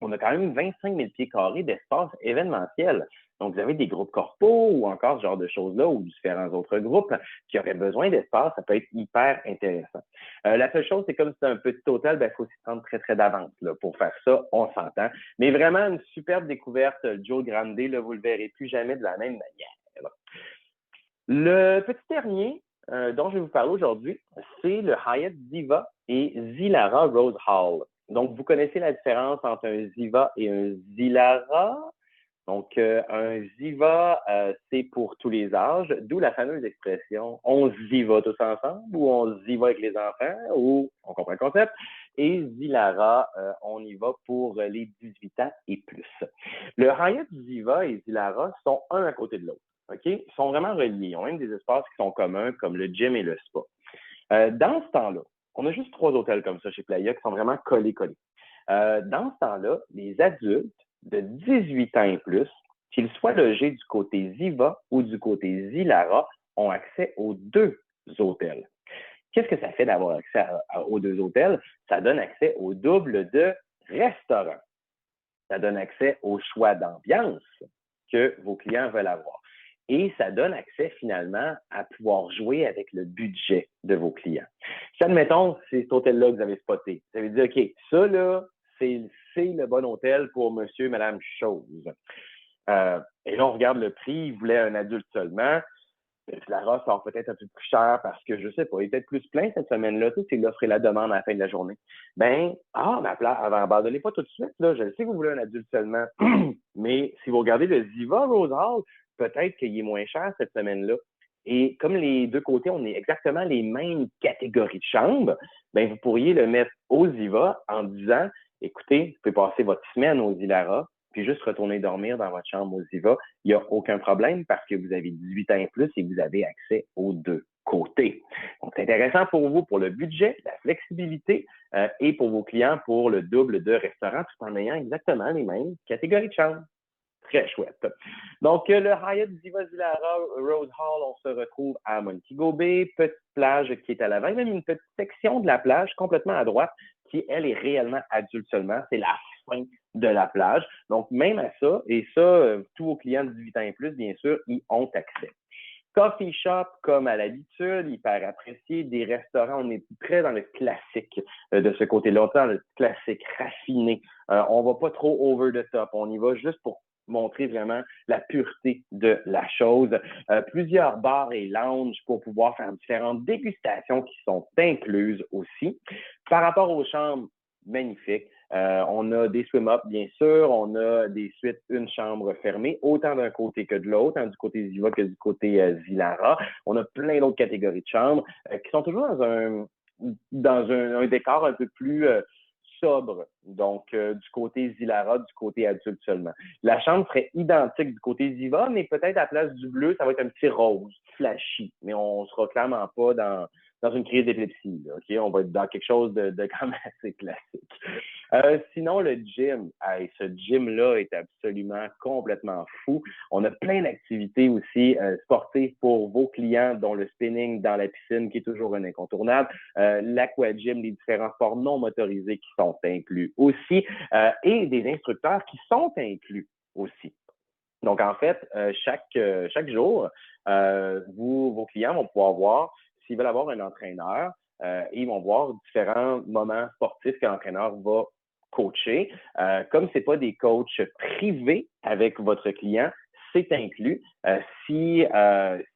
on a quand même 25 000 pieds carrés d'espace événementiel. Donc, vous avez des groupes corpos ou encore ce genre de choses-là ou différents autres groupes qui auraient besoin d'espace. Ça peut être hyper intéressant. La seule chose, c'est comme c'est un petit hôtel, il faut s'y prendre très, très d'avance pour faire ça. On s'entend. Mais vraiment, une superbe découverte, Giul Grande. Là, vous ne le verrez plus jamais de la même manière. Le petit dernier dont je vais vous parler aujourd'hui, c'est le Hyatt Ziva et Zilara Rose Hall. Donc, vous connaissez la différence entre un Ziva et un Zilara. Donc, un Ziva, c'est pour tous les âges, d'où la fameuse expression « on Ziva tous ensemble » ou « on Ziva avec les enfants » ou « on comprend le concept ». Et Zilara, on y va pour les 18 ans et plus. Le Hyatt Ziva et Zilara sont un à côté de l'autre. Okay? Ils sont vraiment reliés. Ils ont même des espaces qui sont communs, comme le gym et le spa. Dans ce temps-là, on a juste 3 hôtels comme ça chez Playa qui sont vraiment collés. Dans ce temps-là, les adultes de 18 ans et plus, qu'ils soient logés du côté Ziva ou du côté Zilara, ont accès aux 2 hôtels. Qu'est-ce que ça fait d'avoir accès aux 2 hôtels? Ça donne accès au double de restaurants. Ça donne accès au choix d'ambiance que vos clients veulent avoir. Et ça donne accès finalement à pouvoir jouer avec le budget de vos clients. Si, admettons, c'est cet hôtel-là que vous avez spoté, vous avez dit, OK, ça là, c'est le bon hôtel pour monsieur, madame chose. Et là, on regarde le prix, il voulait un adulte seulement. La race sort peut-être un peu plus cher parce que, je sais pas, il est peut-être plus plein cette semaine-là. Tu sais, c'est l'offre et la demande à la fin de la journée. Abandonnez pas tout de suite. Là. Je sais que vous voulez un adulte seulement. Mais si vous regardez le Ziva Rose Hall, peut-être qu'il est moins cher cette semaine-là. Et comme les 2 côtés, on est exactement les mêmes catégories de chambres, vous pourriez le mettre au Ziva en disant, écoutez, vous pouvez passer votre semaine au Zilara, puis juste retourner dormir dans votre chambre au Ziva. Il n'y a aucun problème parce que vous avez 18 ans et plus et que vous avez accès aux 2 côtés. Donc, c'est intéressant pour vous pour le budget, la flexibilité et pour vos clients pour le double de restaurant tout en ayant exactement les mêmes catégories de chambres. Très chouette. Donc, le Hyatt Ziva Zilara Rose Hall, on se retrouve à Montego Bay, petite plage qui est à l'avant, même une petite section de la plage complètement à droite qui, elle, est réellement adulte seulement. C'est la fin de la plage. Donc, même à ça, et ça, tous vos clients de 18 ans et plus, bien sûr, y ont accès. Coffee shop, comme à l'habitude, hyper apprécié. Des restaurants, on est très dans le classique de ce côté-là, dans le classique raffiné. On va pas trop over the top. On y va juste pour montrer vraiment la pureté de la chose. Plusieurs bars et lounges pour pouvoir faire différentes dégustations qui sont incluses aussi. Par rapport aux chambres, magnifiques. On a des swim-up, bien sûr. On a des suites, une chambre fermée, autant d'un côté que de l'autre, hein, du côté Ziva que du côté Zilara. On a plein d'autres catégories de chambres qui sont toujours dans un décor un peu plus sobre. Donc, du côté Zilara, du côté adulte seulement. La chambre serait identique du côté Ziva, mais peut-être à la place du bleu, ça va être un petit rose, flashy. Mais on ne sera clairement pas dans une crise d'épilepsie. Okay? On va être dans quelque chose de quand même assez classique. Sinon, le gym. Ce gym-là est absolument complètement fou. On a plein d'activités aussi sportives pour vos clients, dont le spinning dans la piscine, qui est toujours un incontournable. L'aqua-gym, les différents sports non motorisés qui sont inclus aussi, et des instructeurs qui sont inclus aussi. Donc, en fait, chaque jour, vos clients vont pouvoir voir s'ils veulent avoir un entraîneur, ils vont voir différents moments sportifs que l'entraîneur va coacher. Comme ce n'est pas des coachs privés avec votre client, c'est inclus. Si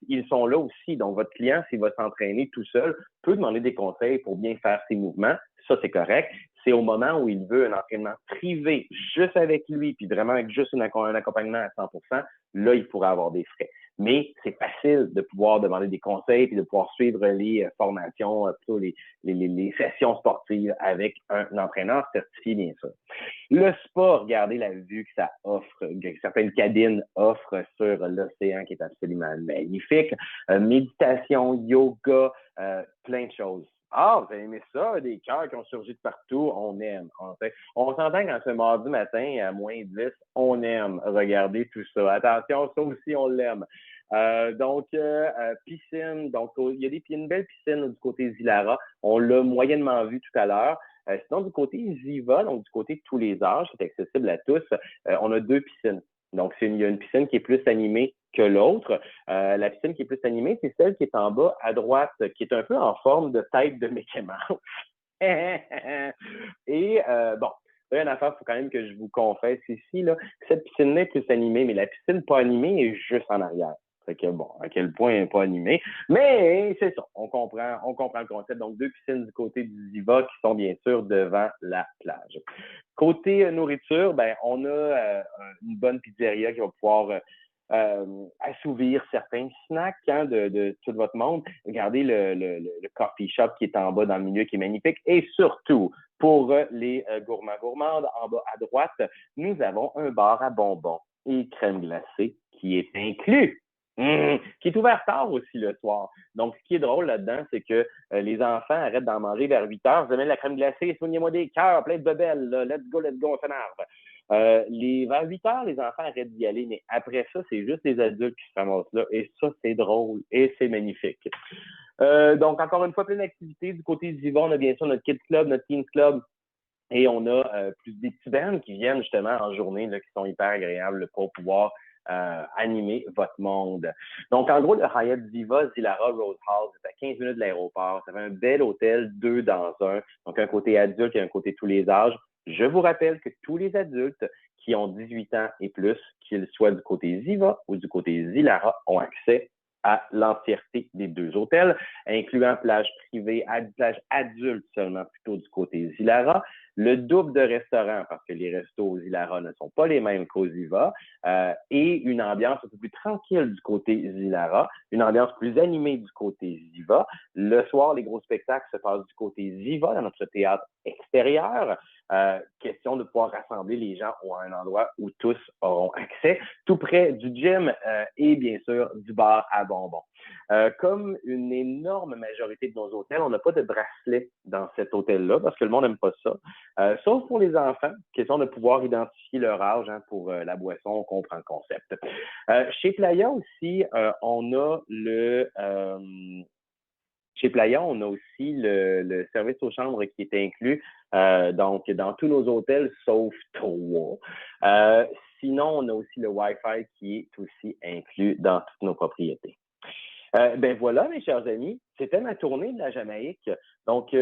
ils sont là aussi, donc votre client, s'il va s'entraîner tout seul, peut demander des conseils pour bien faire ses mouvements. Ça, c'est correct. C'est au moment où il veut un entraînement privé, juste avec lui, puis vraiment avec juste un accompagnement à 100%, là, il pourra avoir des frais. Mais c'est facile de pouvoir demander des conseils et de pouvoir suivre les formations, plutôt les sessions sportives avec un entraîneur certifié, bien sûr. Le spa, regardez la vue que ça offre, que certaines cabines offrent sur l'océan qui est absolument magnifique. Méditation, yoga, plein de choses. Ah, vous avez aimé ça? Des cœurs qui ont surgi de partout, on aime. On s'entend qu'en ce mardi matin à moins 10, on aime regarder tout ça. Attention, ça aussi, on l'aime. Piscine. Donc, il y a une belle piscine du côté Zilara. On l'a moyennement vu tout à l'heure. Sinon, du côté Ziva, donc du côté de tous les âges, c'est accessible à tous, on a 2 piscines. Donc, il y a une piscine qui est plus animée que l'autre. La piscine qui est plus animée, c'est celle qui est en bas à droite, qui est un peu en forme de tête de Mickey Mouse. Et bon, là, une affaire, il faut quand même que je vous confesse ici, là, cette piscine-là est plus animée, mais la piscine pas animée est juste en arrière. Fait que bon, à quel point elle n'est pas animée. Mais c'est ça, on comprend le concept. Donc, 2 piscines du côté du Ziva qui sont bien sûr devant la plage. Côté nourriture, ben, on a une bonne pizzeria qui va pouvoir assouvir certains snacks de tout votre monde. Regardez le coffee shop qui est en bas dans le milieu qui est magnifique. Et surtout, pour les gourmandes, en bas à droite, nous avons un bar à bonbons et crème glacée qui est inclus. Qui est ouvert tard aussi le soir. Donc, ce qui est drôle là-dedans, c'est que les enfants arrêtent d'en manger vers 8 heures. Vous amènez la crème glacée, soignez-moi des cœurs, plein de bebelles. Là. Let's go, on s'énerve. Vers 8 heures, les enfants arrêtent d'y aller, mais après ça, c'est juste les adultes qui se ramassent là. Et ça, c'est drôle et c'est magnifique. Donc, encore une fois, plein d'activités. Du côté du Ziva, on a bien sûr notre Kids Club, notre Teens Club. Et on a plus des petits bands qui viennent justement en journée, là, qui sont hyper agréables pour pouvoir animer votre monde. Donc, en gros, le Hyatt Ziva Zilara Rose Hall, c'est à 15 minutes de l'aéroport. Ça fait un bel hôtel, 2 dans un. Donc, un côté adulte et un côté tous les âges. Je vous rappelle que tous les adultes qui ont 18 ans et plus, qu'ils soient du côté Ziva ou du côté Zilara, ont accès à l'entièreté des 2 hôtels, incluant plage privée, plage adulte seulement, plutôt du côté Zilara. Le double de restaurants, parce que les restos aux Zilara ne sont pas les mêmes qu'aux Ziva, et une ambiance un peu plus tranquille du côté Zilara, une ambiance plus animée du côté Ziva. Le soir, les gros spectacles se passent du côté Ziva, dans notre théâtre extérieur. Question de pouvoir rassembler les gens à un endroit où tous auront accès, tout près du gym et bien sûr du bar à bonbons. Comme une énorme majorité de nos hôtels, on n'a pas de bracelet dans cet hôtel-là parce que le monde n'aime pas ça. Sauf pour les enfants, question de pouvoir identifier leur âge pour la boisson, on comprend le concept. Chez Playa aussi, on a chez Playa, on a aussi le service aux chambres qui est inclus, donc dans tous nos hôtels, sauf 3. Sinon, on a aussi le Wi-Fi qui est aussi inclus dans toutes nos propriétés. Ben voilà, mes chers amis, c'était ma tournée de la Jamaïque. Donc,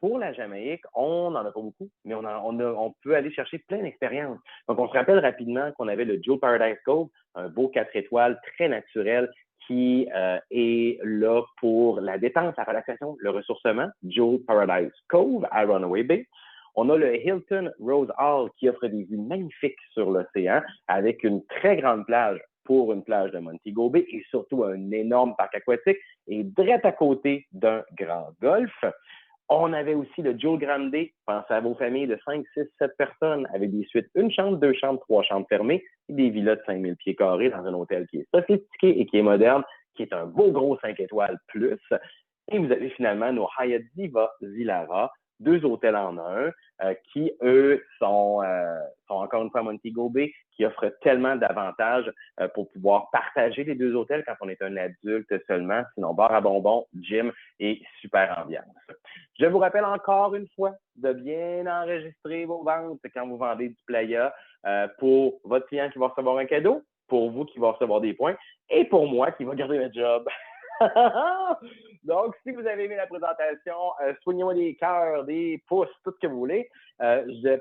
pour la Jamaïque, on n'en a pas beaucoup, mais on peut aller chercher plein d'expériences. Donc, on se rappelle rapidement qu'on avait le Jewel Paradise Cove, un beau 4 étoiles très naturel qui est là pour la détente, la relaxation, le ressourcement, Jewel Paradise Cove à Runaway Bay. On a le Hilton Rose Hall qui offre des vues magnifiques sur l'océan avec une très grande plage pour une plage de Montego Bay et surtout un énorme parc aquatique et direct à côté d'un grand golf. On avait aussi le Jewel Grande. Pensez à vos familles de 5, 6, 7 personnes avec des suites, une chambre, 2 chambres, 3 chambres fermées et des villas de 5000 pieds carrés dans un hôtel qui est sophistiqué et qui est moderne, qui est un beau gros 5 étoiles plus. Et vous avez finalement nos Hyatt Ziva Zilara, 2 hôtels en un, qui, eux, sont encore une fois à Montego Bay, qui offrent tellement d'avantages pour pouvoir partager les 2 hôtels quand on est un adulte seulement, sinon bar à bonbons, gym et super ambiance. Je vous rappelle encore une fois de bien enregistrer vos ventes quand vous vendez du Playa pour votre client qui va recevoir un cadeau, pour vous qui va recevoir des points et pour moi qui va garder un job. Donc, si vous avez aimé la présentation, soignez-moi des cœurs, des pouces, tout ce que vous voulez.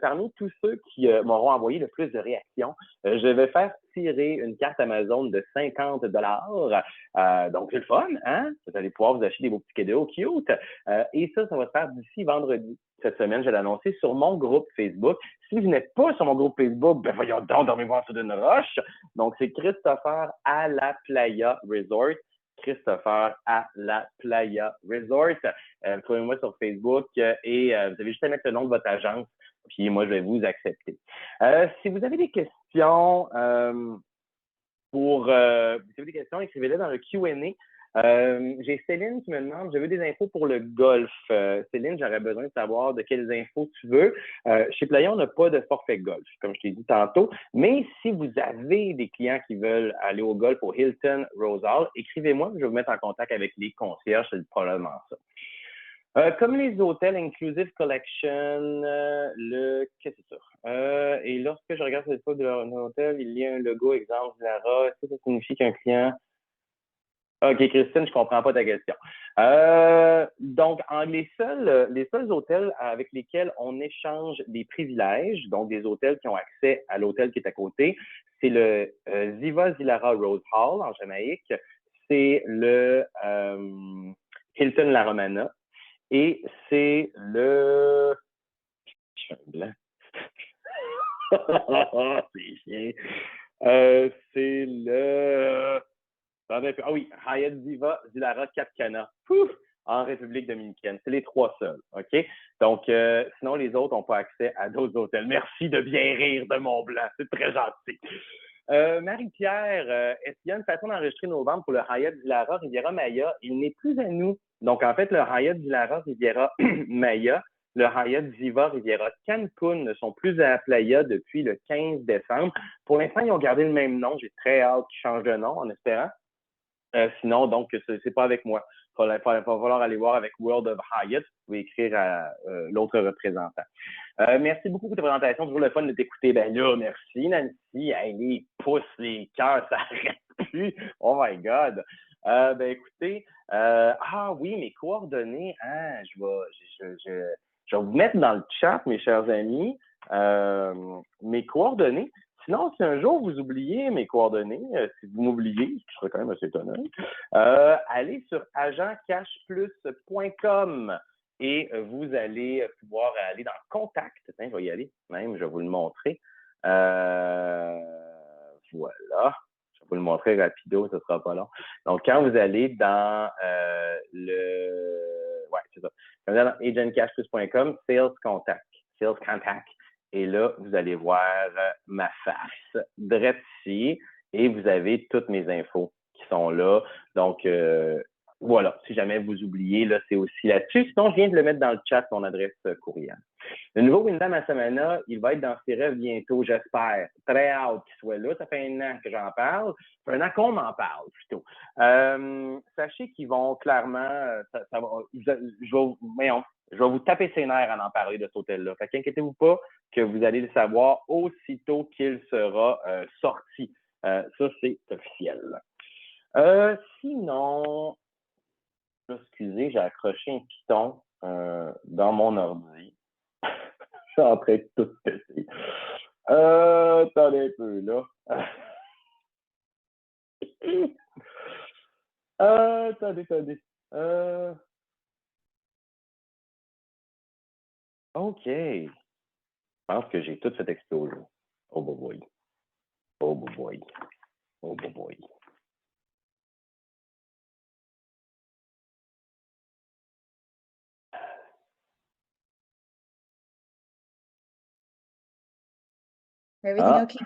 Parmi tous ceux qui m'auront envoyé le plus de réactions, je vais faire tirer une carte Amazon de 50 $. Donc, c'est le fun, hein? Vous allez pouvoir vous acheter des beaux petits cadeaux cute. Et ça va se faire d'ici vendredi. Cette semaine, je vais l'annoncer sur mon groupe Facebook. Si vous n'êtes pas sur mon groupe Facebook, ben voyons donc, dormez-moi sur une roche. Donc, c'est Christopher à la Playa Resort. Christopher à la Playa Resort. Trouvez-moi sur Facebook et vous avez juste à mettre le nom de votre agence, puis moi, je vais vous accepter. Si vous avez des questions écrivez-les dans le Q&A. J'ai Céline qui me demande, je veux des infos pour le golf. Céline, j'aurais besoin de savoir de quelles infos tu veux. Chez Playa, on n'a pas de forfait golf, comme je t'ai dit tantôt. Mais si vous avez des clients qui veulent aller au golf au Hilton Rose Hall, écrivez-moi, je vais vous mettre en contact avec les concierges, c'est probablement ça. Comme les hôtels Inclusive Collection, qu'est-ce que c'est ça? Et lorsque je regarde sur le site de leur hôtel, il y a un logo, exemple, Zara. Est-ce que ça signifie qu'un client... OK, Christine, je comprends pas ta question. Donc, les seuls hôtels avec lesquels on échange des privilèges, donc des hôtels qui ont accès à l'hôtel qui est à côté, c'est le Ziva Zilara Rose Hall en Jamaïque, c'est le Hilton La Romana et c'est le... Je suis un blanc. C'est chiant. C'est le... Ah oui, Hyatt Ziva Zilara Cap Cana, en République dominicaine. C'est les 3 seuls, OK? Donc, sinon, les autres n'ont pas accès à d'autres hôtels. Merci de bien rire de mon blanc. C'est très gentil. Marie-Pierre, est-ce qu'il y a une façon d'enregistrer nos ventes pour le Hyatt Zilara Riviera Maya? Il n'est plus à nous. Donc, en fait, le Hyatt Zilara Riviera Maya, le Hyatt Ziva Riviera Cancun ne sont plus à Playa depuis le 15 décembre. Pour l'instant, ils ont gardé le même nom. J'ai très hâte qu'ils changent de nom, en espérant. Sinon, donc, c'est pas avec moi. Il va falloir aller voir avec World of Hyatt. Vous pouvez écrire à l'autre représentant. Merci beaucoup pour ta présentation. Toujours le fun de t'écouter. Ben là, merci Nancy. Hey, les pouces, les cœurs, ça n'arrête plus. Oh my God. Ben écoutez, oui, mes coordonnées. Hein, je vais vous mettre dans le chat, mes chers amis, mes coordonnées. Sinon, si un jour vous oubliez mes coordonnées, si vous m'oubliez, je serais quand même assez étonnant, allez sur agentcashplus.com et vous allez pouvoir aller dans Contact. Tiens, je vais y aller, même, je vais vous le montrer. Voilà. Je vais vous le montrer rapido, ce ne sera pas long. Donc, quand vous allez dans ouais, c'est ça. Quand vous allez dans agentcashplus.com, Sales Contact. Et là, vous allez voir ma face, direct ici, et vous avez toutes mes infos qui sont là. Donc, voilà, si jamais vous oubliez, là, c'est aussi là-dessus. Sinon, je viens de le mettre dans le chat, mon adresse courriel. Le nouveau Wyndham à Samana, il va être dans ses rêves bientôt, j'espère. Très hâte qu'il soit là. Ça fait un an que j'en parle. Ça fait un an qu'on m'en parle, plutôt. Sachez qu'ils vont clairement... je vais vous taper ses nerfs en parler de cet hôtel-là. Fait qu'inquiétez-vous pas que vous allez le savoir aussitôt qu'il sera sorti. Ça, c'est officiel. Sinon, excusez, j'ai accroché un piton dans mon ordi. Je suis en train de tout péter. Attendez un peu, là. Attendez. OK. Je pense que j'ai tout fait exploser. Oh, boy. Oh, boy. Oh, boy.
Everything okay?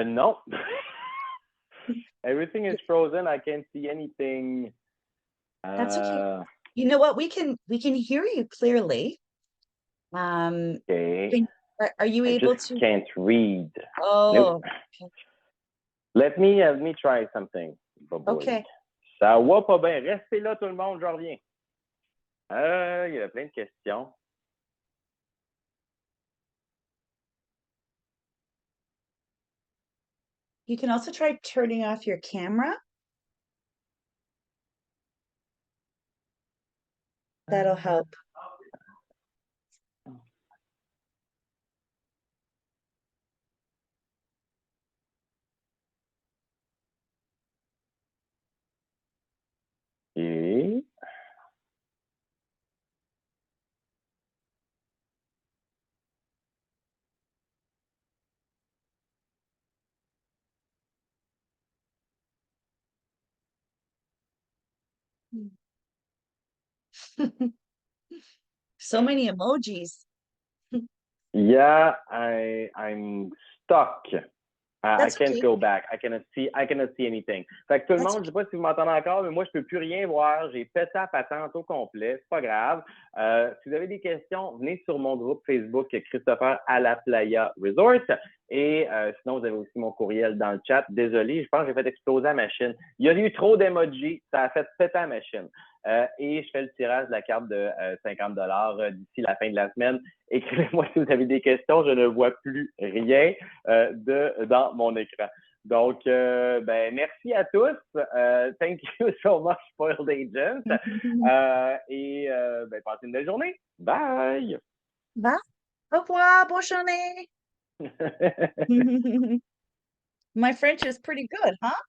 No. Everything is frozen. I can't see anything.
That's okay. You know what? We can hear you clearly.
Okay.
Are you able to?
Can't read.
Oh.
Nope.
Okay.
Let me try something.
Okay.
Ça va pas bien. Restez là, tout le monde, je reviens. Il y a plein de questions.
You can also try turning off your camera. That'll help.
Et...
So many emojis.
Yeah, I'm stuck. I can't
okay.
go back. I cannot see anything. Fait que tout le monde, je ne sais pas si vous m'entendez encore, mais moi, je ne peux plus rien voir. J'ai pété à patente au complet. C'est pas grave. Si vous avez des questions, venez sur mon groupe Facebook Christopher à la Playa Resort. Et sinon, vous avez aussi mon courriel dans le chat. Désolé, je pense que j'ai fait exploser la machine. Il y a eu trop d'emojis. Ça a fait péter la machine. Et je fais le tirage de la carte de 50 d'ici la fin de la semaine. Écrivez-moi si vous avez des questions. Je ne vois plus rien dans mon écran. Donc, merci à tous. Thank you so much, Spoiled Agent. Et passez une belle journée. Bye!
Bye. Au revoir. Bonne journée. My French is pretty good, huh?